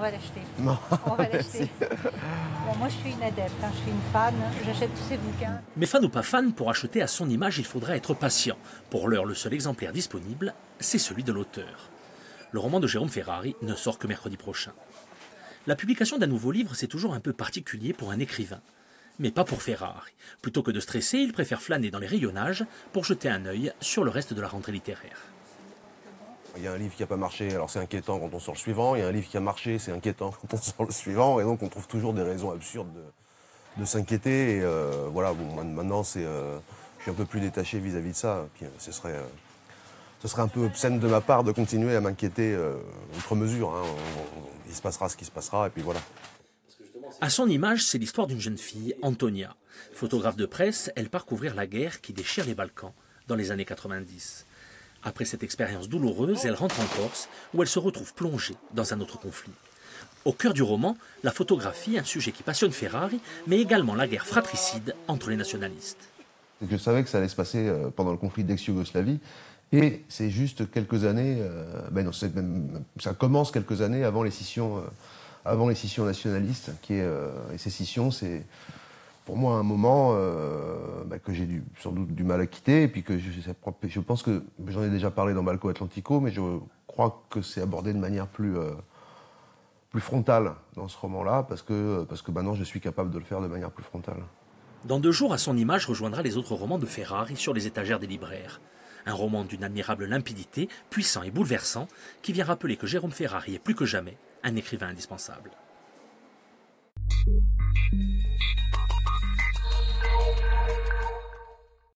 va l'acheter. Non. On va l'acheter. Bon, moi, je suis une adepte, hein, je suis une fan, j'achète tous ces bouquins. Mais fan ou pas fan, pour acheter à son image, il faudra être patient. Pour l'heure, le seul exemplaire disponible, c'est celui de l'auteur. Le roman de Jérôme Ferrari ne sort que mercredi prochain. La publication d'un nouveau livre, c'est toujours un peu particulier pour un écrivain. Mais pas pour Ferrari. Plutôt que de stresser, il préfère flâner dans les rayonnages pour jeter un œil sur le reste de la rentrée littéraire. Il y a un livre qui n'a pas marché, alors c'est inquiétant quand on sort le suivant. Il y a un livre qui a marché, c'est inquiétant quand on sort le suivant. Et donc on trouve toujours des raisons absurdes de s'inquiéter. Et voilà, bon, maintenant je suis un peu plus détaché vis-à-vis de ça. Puis, ce serait un peu obscène de ma part de continuer à m'inquiéter outre mesure. Hein. Il se passera ce qui se passera, et puis voilà. À son image, c'est l'histoire d'une jeune fille, Antonia. Photographe de presse, elle part couvrir la guerre qui déchire les Balkans dans les années 90. Après cette expérience douloureuse, elle rentre en Corse, où elle se retrouve plongée dans un autre conflit. Au cœur du roman, la photographie, un sujet qui passionne Ferrari, mais également la guerre fratricide entre les nationalistes. Je savais que ça allait se passer pendant le conflit d'ex-Yougoslavie, et c'est juste quelques années, ça commence quelques années avant les scissions nationalistes, et ces scissions, c'est pour moi un moment que j'ai sans doute du mal à quitter, et puis que je pense que j'en ai déjà parlé dans Balco Atlantico, mais je crois que c'est abordé de manière plus frontale dans ce roman-là, parce que maintenant je suis capable de le faire de manière plus frontale. Dans 2 jours, à son image rejoindra les autres romans de Ferrari sur les étagères des libraires. Un roman d'une admirable limpidité, puissant et bouleversant, qui vient rappeler que Jérôme Ferrari est plus que jamais un écrivain indispensable.